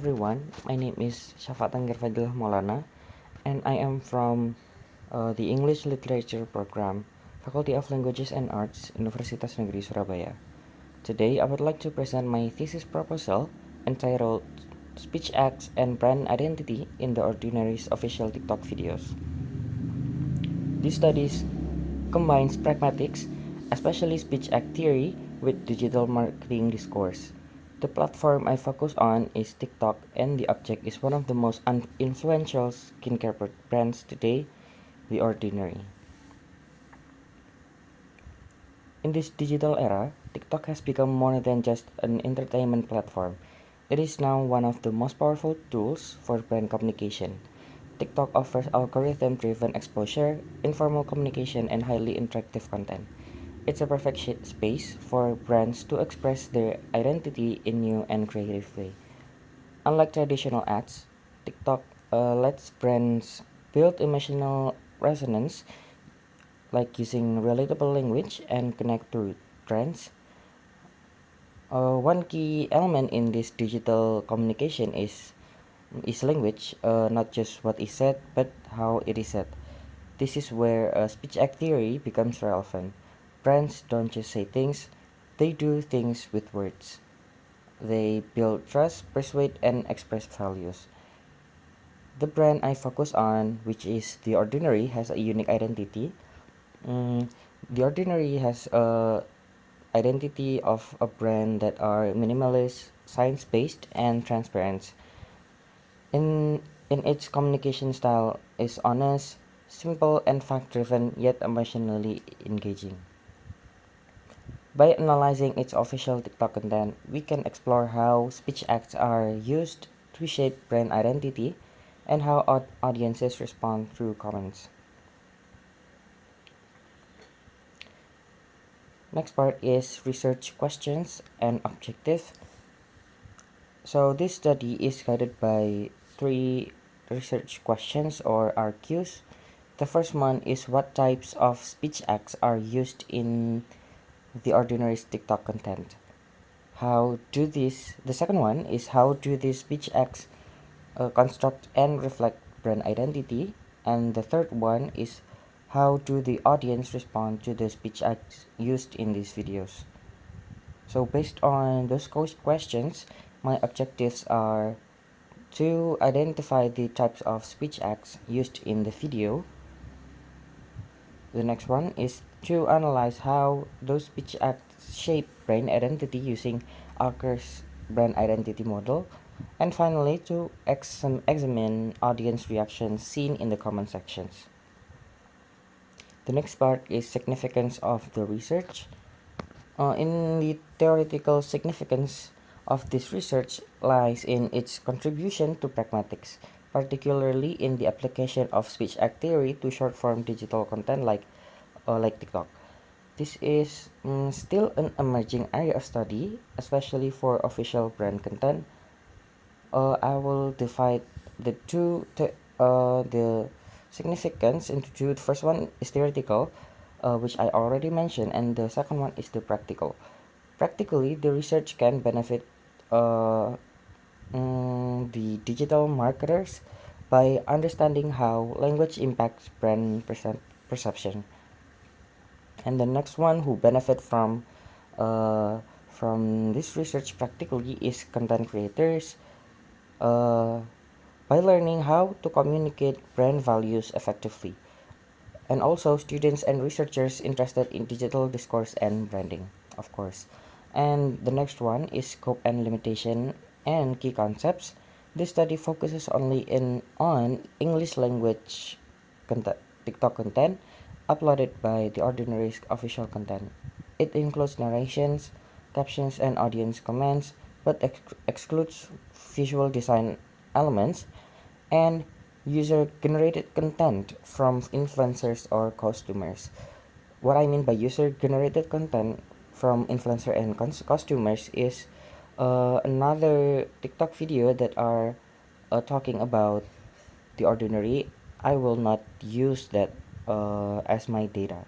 Everyone, my name is Syafat Tanggir Fadilah Maulana, and I am from the English Literature Program, Faculty of Languages and Arts, Universitas Negeri Surabaya. Today, I would like to present my thesis proposal entitled Speech Acts and Brand Identity in the Ordinary's Official TikTok Videos. This studies combines pragmatics, especially speech act theory, with digital marketing discourse. The platform I focus on is TikTok, and the object is one of the most influential skincare brands today, The Ordinary. In this digital era, TikTok has become more than just an entertainment platform. It is now one of the most powerful tools for brand communication. TikTok offers algorithm-driven exposure, informal communication, and highly interactive content. It's a perfect space for brands to express their identity in new and creative way. Unlike traditional ads, TikTok lets brands build emotional resonance, like using relatable language and connect to trends. One key element in this digital communication is language, not just what is said, but how it is said. This is where speech act theory becomes relevant. Brands don't just say things, they do things with words. They build trust, persuade, and express values. The brand I focus on, which is The Ordinary, has a unique identity. Mm, the Ordinary has a identity of a brand that are minimalist, science-based, and transparent. In its communication style is honest, simple, and fact-driven, yet emotionally engaging. By analyzing its official TikTok content, we can explore how speech acts are used to shape brand identity and how audiences respond through comments. Next part is research questions and objective. So this study is guided by three research questions or RQs. The first one is what types of speech acts are used in the ordinary TikTok content. The second one is how do these speech acts construct and reflect brand identity? And the third one is how do the audience respond to the speech acts used in these videos? So based on those questions, my objectives are to identify the types of speech acts used in the video. The next one is to analyze how those speech acts shape brand identity using Alker's brand identity model. And finally, to examine audience reactions seen in the comment sections. The next part is significance of the research. In the theoretical significance of this research lies in its contribution to pragmatics, particularly in the application of speech act theory to short-form digital content like TikTok. This is still an emerging area of study, especially for official brand content. I will divide the significance into two. The first one is theoretical, which I already mentioned, and the second one is the practical. Practically, the research can benefit uh, the digital marketers by understanding how language impacts brand perception. And the next one who benefit from this research practically is content creators uh, by learning how to communicate brand values effectively, and also students and researchers interested in digital discourse and branding, of course. And the next one is scope and limitation and key concepts. This study focuses only on English language content, TikTok content uploaded by the Ordinary's official content. It includes narrations, captions, and audience comments, but excludes visual design elements and user-generated content from influencers or costumers. What I mean by user-generated content from influencer and costumers is another TikTok video that are talking about the ordinary. I will not use that as my data.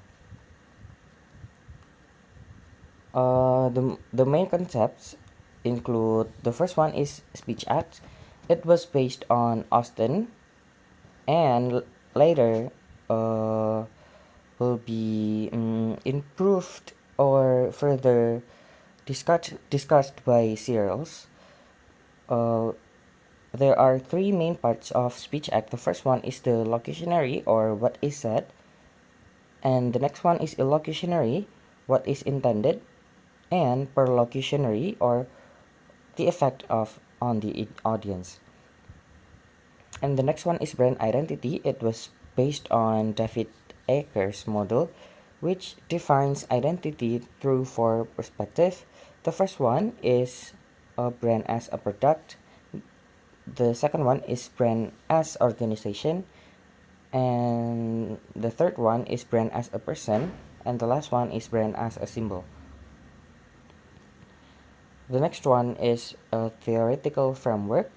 The main concepts include the first one is speech acts. It was based on Austin and later uh, will be improved or further discussed by Searles. Uh, there are three main parts of speech act. The first one is the locutionary or what is said, and the next one is illocutionary, what is intended, and perlocutionary or the effect of on the audience. And the next one is brand identity. It was based on David Acker's model, which defines identity through four perspectives. The first one is a brand as a product. The second one is brand as organization. And the third one is brand as a person. And the last one is brand as a symbol. The next one is a theoretical framework.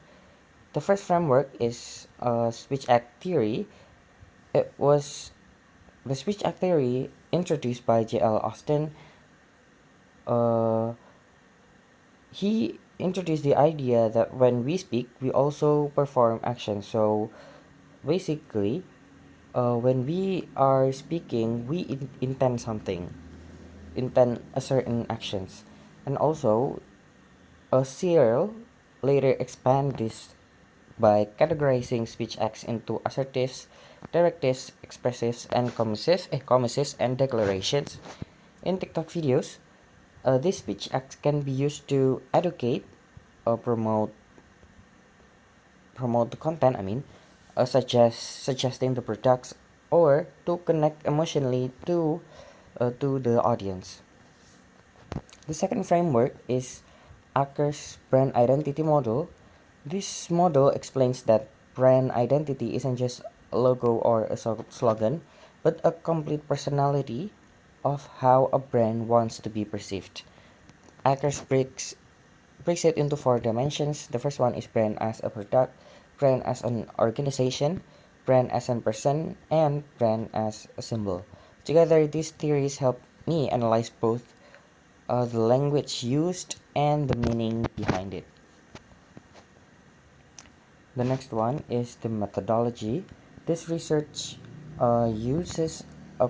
The first framework is speech act theory. It was the speech act theory introduced by J.L. Austin. Uh, he introduced the idea that when we speak, we also perform action. So basically, when we are speaking, we intend something, intend a certain actions, and also Searle later expand this by categorizing speech acts into assertives, directives, expressives, and commissives and declarations. In TikTok videos, these speech acts can be used to educate or promote the content. Suggesting the products or to connect emotionally to the audience. The second framework is Acker's brand identity model. This model explains that brand identity isn't just a logo or a slogan, but a complete personality of how a brand wants to be perceived. Ackers breaks it into four dimensions. The first one is brand as a product, brand as an organization, brand as a person, and brand as a symbol. Together, these theories help me analyze both the language used and the meaning behind it. The next one is the methodology. This research uses a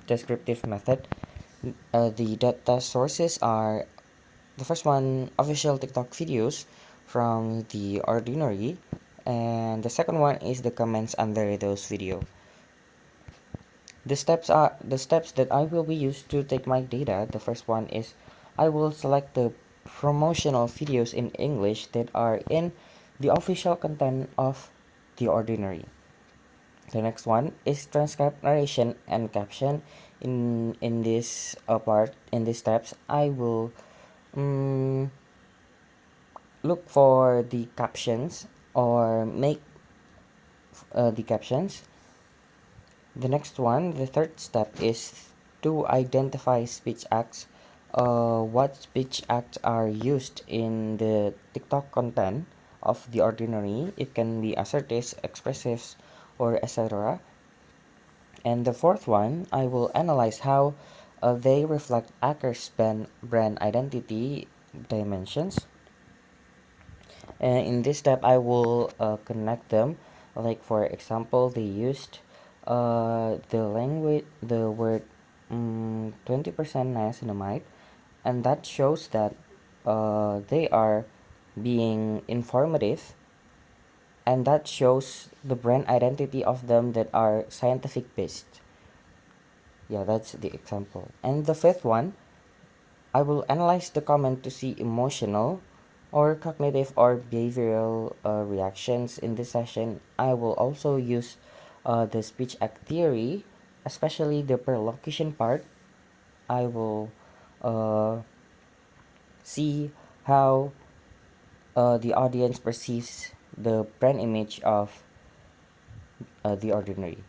descriptive method. The data sources are the first one official TikTok videos from the ordinary, and the second one is the comments under those video. The steps that I will be used to take my data. The first one is I will select the promotional videos in English that are in the official content of the ordinary. The next one is transcript narration and caption. In this part, in these steps, I will look for the captions or make the captions. The next one, the third step is to identify speech acts. What speech acts are used in the TikTok content of the ordinary? It can be assertives, expressives, or etc. And the fourth one, I will analyze how they reflect Acker's brand identity dimensions. And in this step, I will connect them. Like for example, they used the word 20% niacinamide, and that shows that they are being informative, and that shows the brand identity of them that are scientific based. Yeah, that's the example. And the fifth one, I will analyze the comment to see emotional or cognitive or behavioral reactions in this session. I will also use the speech act theory, especially the perlocution part. I will uh, see how the audience perceives the brand image of the ordinary.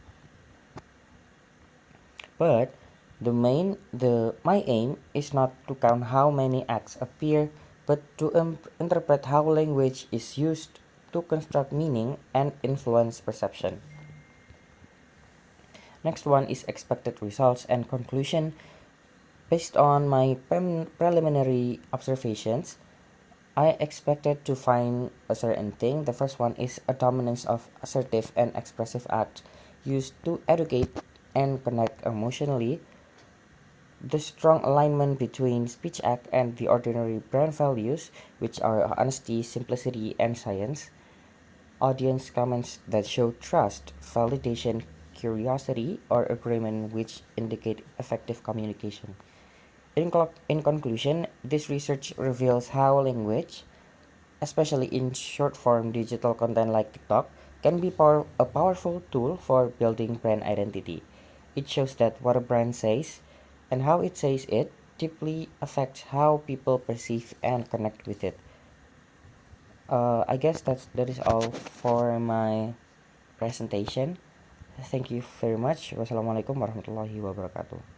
But my aim is not to count how many acts appear, but to interpret how language is used to construct meaning and influence perception. Next one is expected results and conclusion. Based on my preliminary observations, I expected to find a certain thing. The first one is a dominance of assertive and expressive act used to educate and connect emotionally. The strong alignment between speech act and the ordinary brand values, which are honesty, simplicity, and science. Audience comments that show trust, validation, curiosity, or agreement, which indicate effective communication. In conclusion, this research reveals how language, especially in short form digital content like TikTok, can be a powerful tool for building brand identity. It shows that what a brand says and how it says it deeply affects how people perceive and connect with it. I guess that is all for my presentation. Thank you very much. Wassalamualaikum warahmatullahi wabarakatuh.